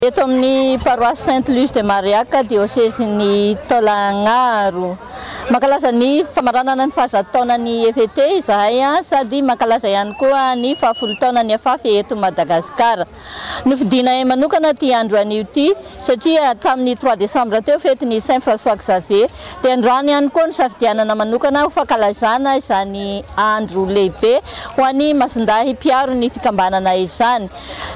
Eto amin'ny paroisse Sainte-Luce de Mariaca, diocèse-ny Taolagnaro. Mankalaza ny famaranana ny fahazatotaonan'ny EVT izahay sady mankalaza ihany koa ny fahafolo taonan'ny afafy eto Madagasikara. Nofidinay manokana ty andro anio ty satria tamin'ny 3 décembre teo fetin'ny Saint François Xavier, dia androany ihany koa ny safidianana manokana ho fankalazana izany andro lehibe ho an'ny masindahy mpiaro ny fikambanana izany.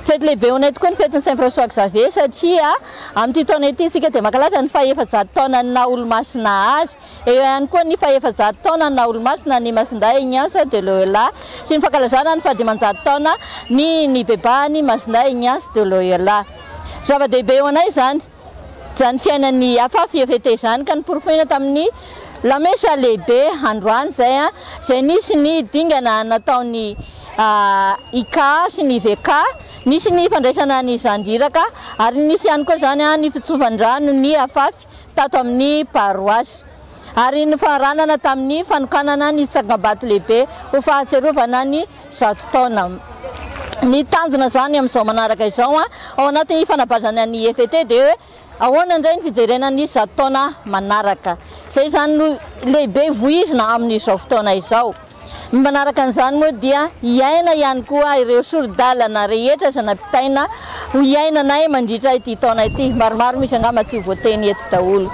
Fety lehibe honay tokoa ny fetin'ny Saint François Xavier satria amin'ity taona ity isika dia mankalaza ny faha-efajato taonan'ny olo-masina azy. Eo ihany koa ny faha-efajato taonan'ny olo-masina ny masindahy Ignace de Loyola sy ny fankalazana ny faha-dimanjato taona ny bebany masindahy Ignace de Loyola. Zava-dehibe ho anay izany fiainan'ny afafy EVT izany ka niporofena tamin'ny la mesa lehibe androany izay nisy ny dingana nataon'ny ICA sy ny VK, nisy ny fandraisana ny zandiraka ary nisy ihany koa izany ny fitsovan-drano ny afafy tato amin'ny paroasy. Ary ny faharanana tamin'ny fanokanana ny tsangam-bato lehibe ho fahatserovana ny 100 taona. Ny tanjona zany amin'izao manaraka izao ao anatin'ny fanabazana ny EVT dia hoe ahoana indray ny fijerena ny 100 taona manaraka. Izay zany lehibe voizina amin'izao fotoana izao. Manaraka an'izany moa dia hiaina ihany koa ireo sorodalana rehetra izay nampitaina ho iainanay mandritra ity taona ity. Maromaro misy angamba tsy voateny eto daholo.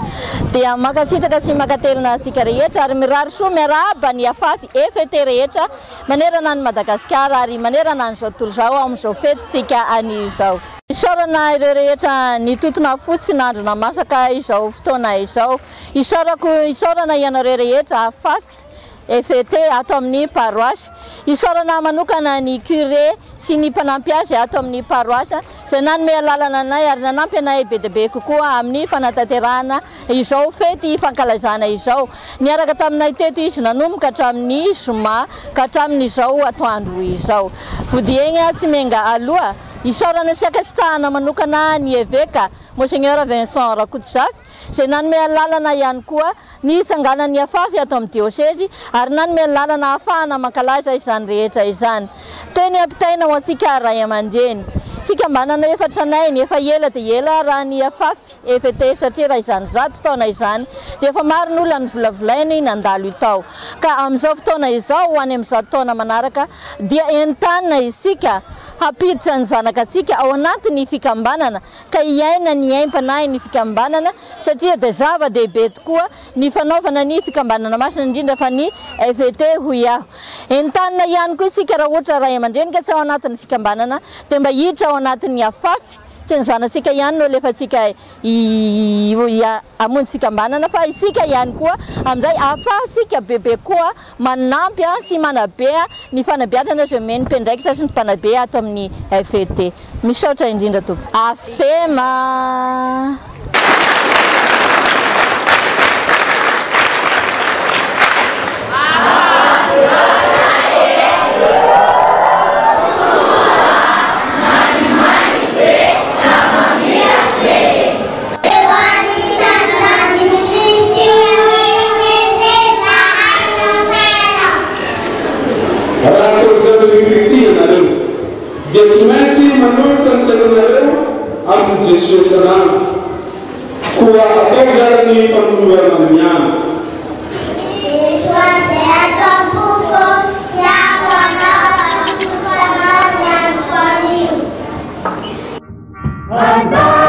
Dia makasitraka sy makatelina antsika rehetra ary mirary soa miarahaba ny afafy EVT rehetra manerana ny Madagasikara ary manerana an'izao tontolo izao amin'izao fetintsika anio izao. Isaorana ireo rehetra ny totona fotsy ny andro namasaka izao fotoana izao. Isaorana ianareo rehetra afafy EVT ato amin'ny paroasy. Isaorana manokana ny curé sy ny mpanampy azy ato amin'ny paroasy izay nanome lalana anay ary nanampy anay be dia be kokoa amin'ny fanatanterahana izao fety fankalazana izao. Niaraka taminay teto izy nanomboka hatramin'ny zoma ka hatramin'izao atoandro izao. Vodieny tsy menga aloha. Isaorana sy akasitahana manokana ny évêque Monseigneur Vincent Rakototsafy izay nanome lalana ihany koa ny tsanganan'ny afafy ato amin'ny diocèse ary nanome lalana ahafahana mankalaza izany rehetra izany. Teny ampitaina ho antsika ray aman-dreny. Fikambanana efa tranainy efa ela dia ela raha ny afafy EVT satria raha izany 100 taona izany dia efa maro ny olona nivolavolainy nandalo tao. Ka amin'izao fotoana izao ho any amin'ny 100 taona manaraka dia entanina isika hampiditra ny zanakatsika ao anatin'ny fikambanana ka hiaina ny aim-panahy ny fikambanana satria dia zava-dehibe tokoa ny fanaovana ny fikambanana masina indrindra fa ny EVT hoy aho. Entanina ihany koa isika raha ohatra ray aman-dreny ka tsy ao anatin'ny fikambanana dia mba hiditra ao anatin'ny afafy tsy ny zanatsika ihany no alefatsika hamonjy fikambanana fa isika ihany koa amin'izay ahafahasika bebe koa manampy sy manabe ny fanabeazana izay omeny mpendraikitra sy ny mpanabe ato amin'ny EVT. Misaotra indrindra tompo. Aftema. Dia tsy maintsy manolotra ny tenanareo amin'ny Jesosy rano koa atao zany ny fanolorana amin'ny andro. Bye-bye.